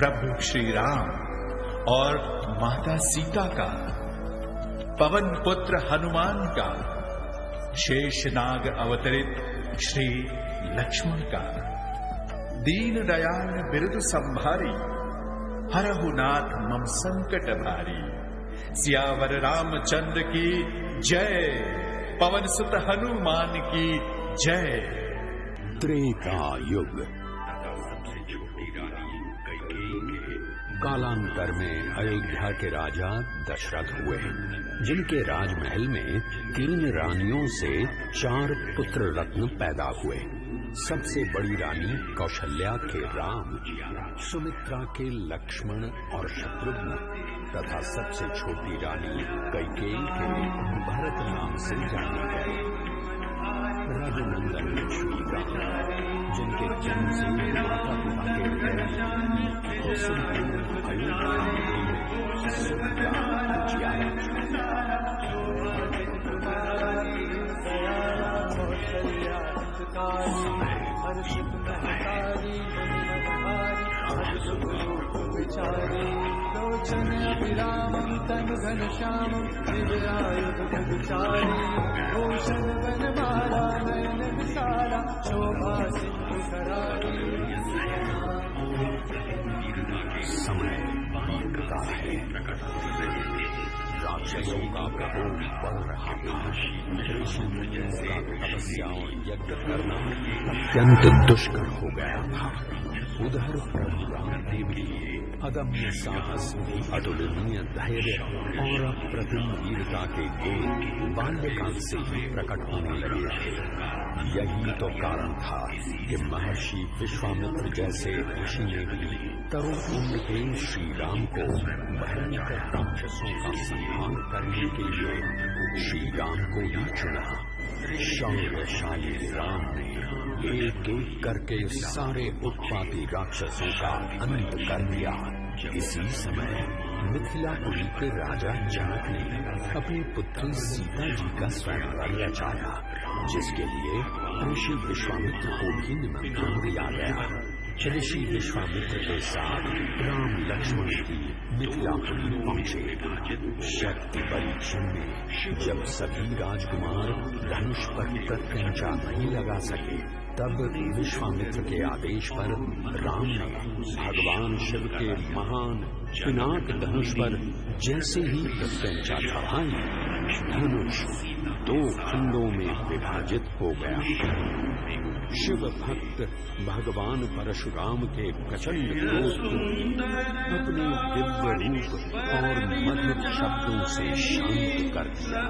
प्रभु श्री राम और माता सीता का, पवन पुत्र हनुमान का, शेषनाग अवतरित श्री लक्ष्मण का, दीन दयाल बिरुद संभारी, हरहु नाथ मम संकट भारी। सियावर रामचंद्र की जय, पवन सुत हनुमान की जय। त्रेता युग। कालांतर में अयोध्या के राजा दशरथ हुए, जिनके राजमहल में 3 रानियों से 4 पुत्र रत्न पैदा हुए। सबसे बड़ी रानी कौशल्या के राम, सुमित्रा के लक्ष्मण और शत्रुघ्न तथा सबसे छोटी रानी कैकेयी के भरत नाम से जाने गए। रघुनंदन श्री राम, जिनके जन्म से माता पिता के हृदय और संपूर्ण अयोध्या में सुख का उजियारा लोचन अभिराम तनु घनश्याम दिव्यायुधारी, भूषण वनमाला नयन विशाला शोभा सिंधु करारी। समय बीतता है, राक्षसों का प्रकोप बढ़ रहा था। ऋषि मुनियों का तपस्या और यज्ञ करना अत्यंत दुष्कर हो गया था। उधर प्रभु रामदेव की अदम्य साहस, अतुलनीय धैर्य और अप्रतिम वीरता के गुण बाल्यकाल से ही प्रकट होने लगे थे। यही तो कारण था कि महर्षि विश्वामित्र जैसे ऋषि ने भी तरुण उम्र के श्री राम को भयंकर राक्षसों का संहार करने के लिए श्री राम को ही चुना। शौर्यशाली राम ने एक एक करके सारे उत्पाती राक्षसों का अंत कर दिया। इसी समय मिथिलापुरी के राजा जनक ने अपनी पुत्री सीता जी का स्वयंवर रचाया, जिसके लिए ऋषि विश्वामित्र को भी निमंत्रण दिया गया। ऋषि विश्वामित्र के साथ राम लक्ष्मण भी मिथिलापुरी पहुंचे। शक्ति परीक्षण में जब सभी राजकुमार धनुष पर प्रत्यंचा नहीं लगा सके, तब विश्वामित्र के आदेश पर राम ने भगवान शिव के महान पिनाक धनुष पर जैसे ही प्रत्यंचा चढ़ाई, धनुष 2 खंडों में विभाजित हो गया। शिव भक्त भगवान परशुराम के प्रचंड क्रोध को अपने दिव्य रूप और मधुर शब्दों से शांत कर दिया।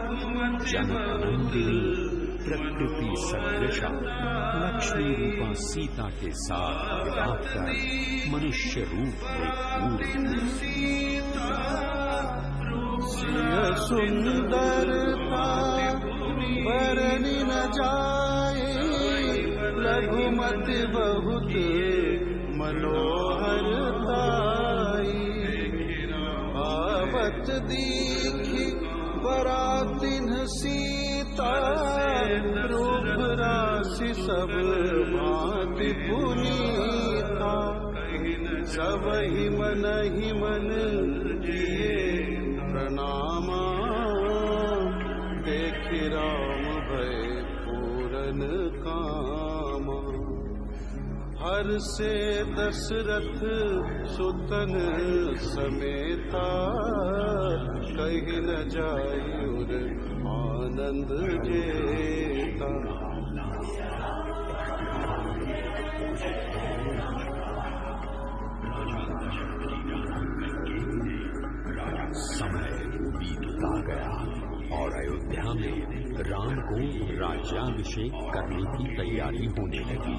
जनकनंदिनी प्रकृति सदृशा लक्ष्मी रूपा सीता के साथ विवाह कर मनुष्य रूप में पूर्ण सुंदरता बरनी न जाए, लघुमति बहुत मनोहरताई। आवत दीखी बरातिन सीता, रूप राशि सब भांति पुनीता। सब ही मन किए प्रणामा, देखि राम भय पूरन कामा। हर से दशरथ सुतन समेता, कहीं न जायुर आनंद जेता। समय बीतता गया और अयोध्या में राम को राज्याभिषेक करने की तैयारी होने लगी।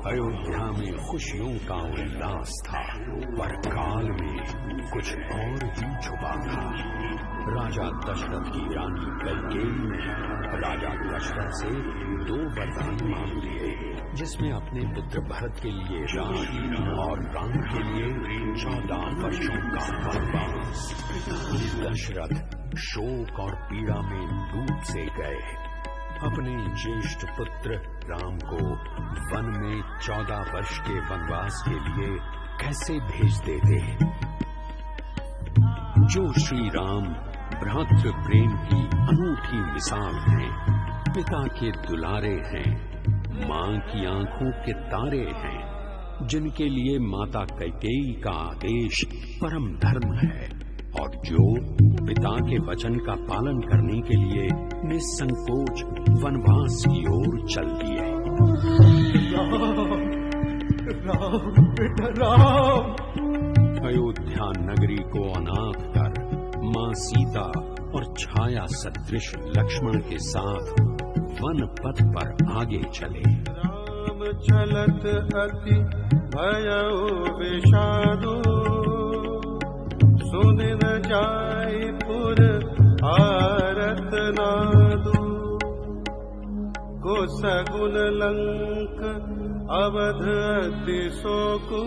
अयोध्या में खुशियों का उल्लास था, पर काल में कुछ और ही छुपा था। राजा दशरथ की रानी कैकेयी ने राजा दशरथ से 2 वरदान मांग लिए, जिसमें अपने पुत्र भरत के लिए राम और राम के लिए 14 वर्षों का वनवास। दशरथ शोक और पीड़ा में डूब से गए। अपने ज्येष्ठ पुत्र राम को वन में 14 वर्ष के वनवास के लिए कैसे भेज देते। जो श्री राम भ्रातृ प्रेम की अनूठी मिसाल हैं, पिता के दुलारे हैं, मां की आंखों के तारे हैं, जिनके लिए माता कैकेयी का आदेश परम धर्म है, और जो पिता के वचन का पालन करने के लिए निसंकोच वनवास की ओर चल दिए। राम बेटा राम। अयोध्या नगरी को अनाथ कर मां सीता और छाया सदृश लक्ष्मण के साथ वन पथ पर आगे चले। राम चलत अति भयउ विषादु, सुन न जाय पुर आरत नादु। को सगुन लंक अवध अति शोकु,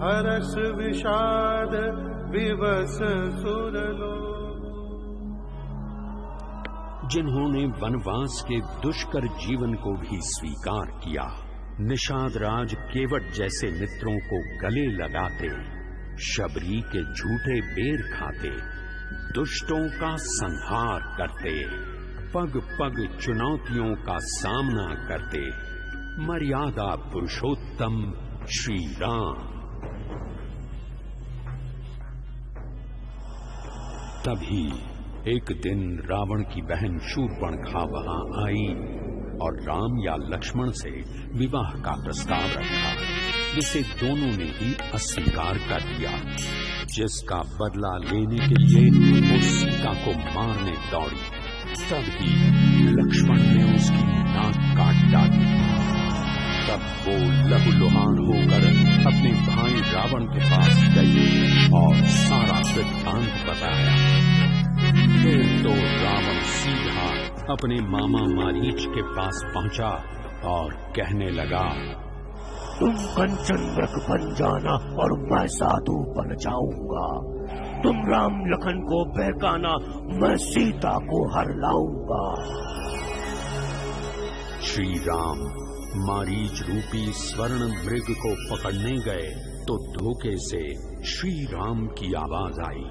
हरस विषाद विवश सुरलोक। जिन्होंने वनवास के दुष्कर जीवन को भी स्वीकार किया, निषाद राज केवट जैसे मित्रों को गले लगाते, शबरी के झूठे बेर खाते, दुष्टों का संहार करते, पग पग चुनौतियों का सामना करते, मर्यादा पुरुषोत्तम श्री राम। तभी एक दिन रावण की बहन शूर्पणखा वहां आई और राम या लक्ष्मण से विवाह का प्रस्ताव रखा, जिसे दोनों ने ही अस्वीकार कर दिया, जिसका बदला लेने के लिए वो सीता को मारने दौड़ी। तभी लक्ष्मण ने उसकी नाक काट डाली। तब वो लहूलुहान होकर अपने भाई रावण के पास गई और सारा वृत्तांत बताया। फिर तो रावण सीधा अपने मामा मारीच के पास पहुंचा और कहने लगा, तुम कंचन मृग बन जाना और मैं साधु बन जाऊंगा। तुम राम लखन को बहकाना, मैं सीता को हर लाऊंगा। श्री राम मारीच रूपी स्वर्ण मृग को पकड़ने गए तो धोखे से श्री राम की आवाज आई,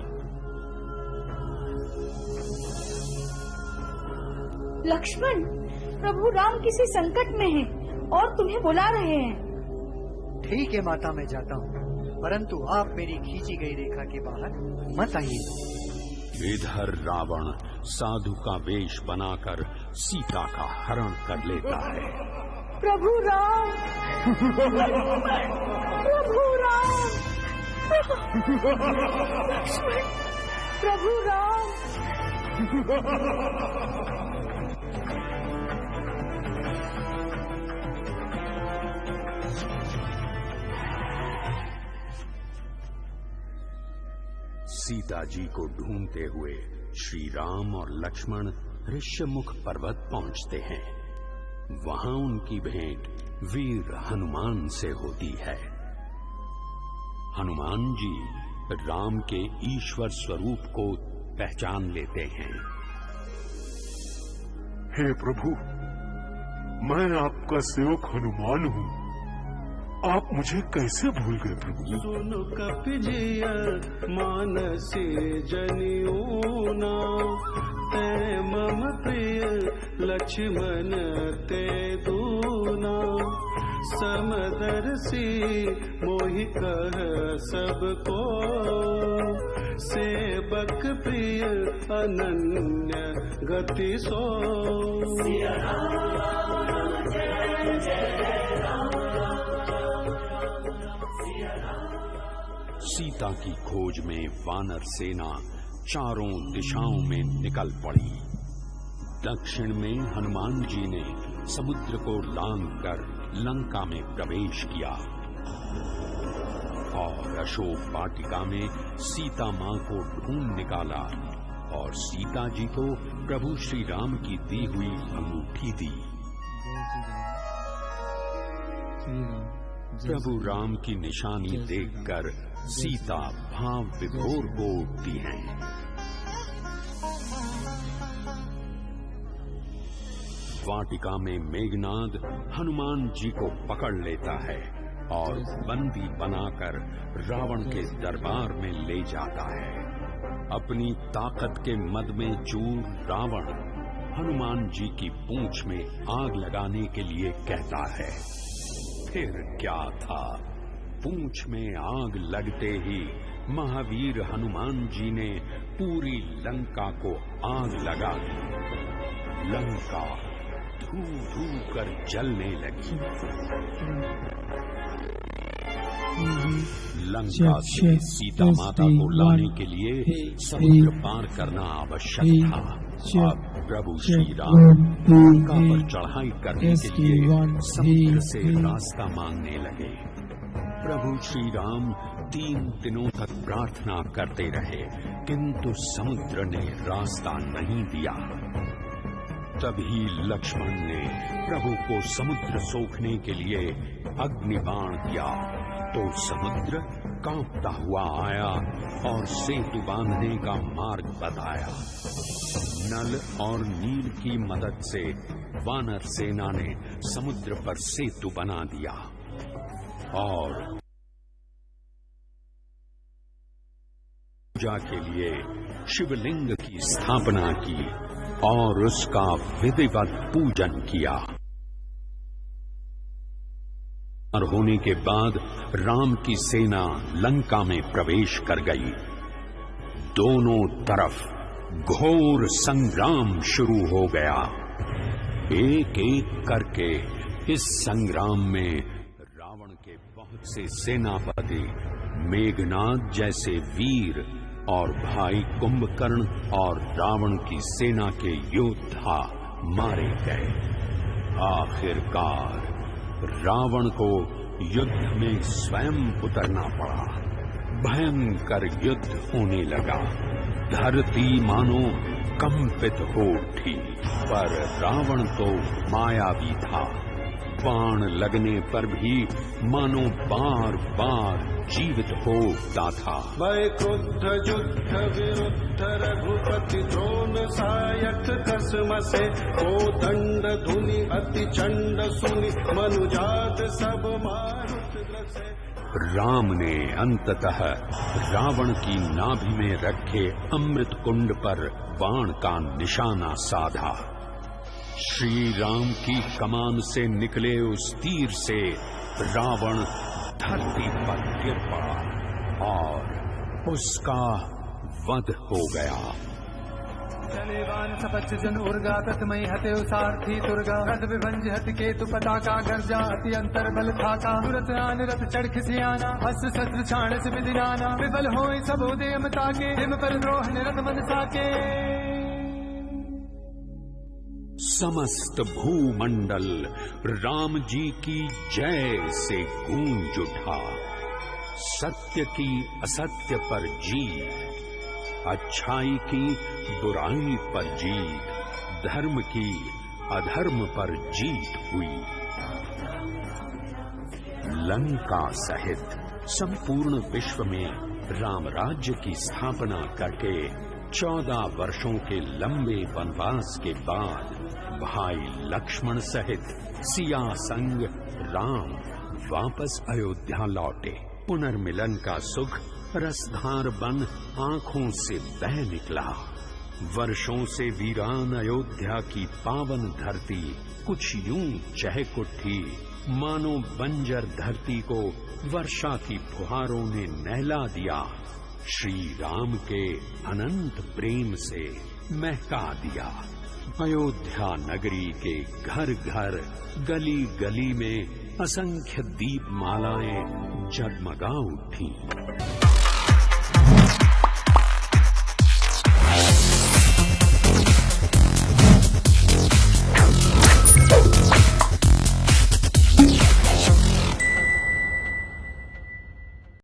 लक्ष्मण, प्रभु राम किसी संकट में हैं और तुम्हें बुला रहे हैं। ठीक है माता, मैं जाता हूँ, परंतु आप मेरी खींची गई रेखा के बाहर मत आइए। इधर रावण साधु का वेश बनाकर सीता का हरण कर लेता है। प्रभु राम, प्रभु राम, लक्ष्मण, प्रभु राम। सीता जी को ढूंढते हुए श्री राम और लक्ष्मण ऋष्यमुख पर्वत पहुंचते हैं। वहां उनकी भेंट वीर हनुमान से होती है। हनुमान जी राम के ईश्वर स्वरूप को पहचान लेते हैं। हे प्रभु, मैं आपका सेवक हनुमान हूँ, आप मुझे कैसे भूल गए प्रभु? सुन कपिजिय मानसी जनियूना, ते मम प्रिय लक्ष्मण ते दूना। समदर्शी मोहि कह सबको, सेवक प्रिय अनन्य गति सो। सीता की खोज में वानर सेना चारों दिशाओं में निकल पड़ी। दक्षिण में हनुमान जी ने समुद्र को लांघ कर लंका में प्रवेश किया और अशोक वाटिका में सीता मां को ढूंढ निकाला और सीता जी को प्रभु श्री राम की दी हुई अंगूठी दी। प्रभु राम की निशानी देखकर सीता भाव विभोर हो उठती है। वाटिका में मेघनाद हनुमान जी को पकड़ लेता है और बंदी बनाकर रावण के दरबार में ले जाता है। अपनी ताकत के मद में चूर रावण हनुमान जी की पूंछ में आग लगाने के लिए कहता है। फिर क्या था, पूंछ में आग लगते ही महावीर हनुमान जी ने पूरी लंका को आग लगा दी। लंका धू धू कर जलने लगी। लंका से सीता माता को लाने के लिए समुद्र पार करना आवश्यक था। अब प्रभु श्री राम लंका पर चढ़ाई करने के लिए समुद्र से रास्ता मांगने लगे। प्रभु श्री राम 3 दिनों तक प्रार्थना करते रहे, किंतु समुद्र ने रास्ता नहीं दिया। तभी लक्ष्मण ने प्रभु को समुद्र सोखने के लिए अग्निबाण दिया, तो समुद्र कांपता हुआ आया और सेतु बांधने का मार्ग बताया। नल और नील की मदद से वानर सेना ने समुद्र पर सेतु बना दिया और पूजा के लिए शिवलिंग की स्थापना की और उसका विधिवत पूजन किया। और होने के बाद राम की सेना लंका में प्रवेश कर गई। दोनों तरफ घोर संग्राम शुरू हो गया। एक एक करके इस संग्राम में रावण के बहुत से सेनापति, मेघनाद जैसे वीर और भाई कुंभकर्ण और रावण की सेना के योद्धा मारे गए। आखिरकार रावण को युद्ध में स्वयं उतरना पड़ा। भयंकर युद्ध होने लगा। धरती मानो कंपित हो उठी, पर रावण तो मायावी था। बाण लगने पर भी मानो बार बार जीवित हो उठता था। भय क्रुद्ध युद्ध विरुद्ध रघुपति द्रोण सायक कसमसे, ओ दंड धुनि अति चंड सुनि मनुजात सब मारुत ग्रसे। राम ने अंततः रावण की नाभि में रखे अमृत कुंड पर बाण का निशाना साधा। श्री राम की कमान से निकले उस तीर से रावण धरती पर गिर पड़ा और उसका वध हो गया। चलेवान सपच जन उर्गा तस्मय हते सारथी दुर्गा, रथ विभंज हत केतु पताका, गर्जा अति अंतर बल थाका, तुरत आन रथ चढ़ खिसियाना, अस्त्र शस्त्र छाण से विदिनाना, विफल होय सब उदयम ताके, हिम पर द्रोह निरत मन साके। समस्त भूमंडल राम जी की जय से गूंज उठा। सत्य की असत्य पर जीत, अच्छाई की बुराई पर जीत, धर्म की अधर्म पर जीत हुई। लंका सहित संपूर्ण विश्व में राम राज्य की स्थापना करके 14 वर्षों के लंबे वनवास के बाद भाई लक्ष्मण सहित सिया संग राम वापस अयोध्या लौटे। पुनर्मिलन का सुख रसधार बन आंखों से बह निकला। वर्षों से वीरान अयोध्या की पावन धरती कुछ यूं चहक उठी, मानो बंजर धरती को वर्षा की फुहारों ने नहला दिया। श्री राम के अनंत प्रेम से महका दिया। अयोध्या नगरी के घर घर, गली गली में असंख्य दीपमालाएं जगमगा उठी।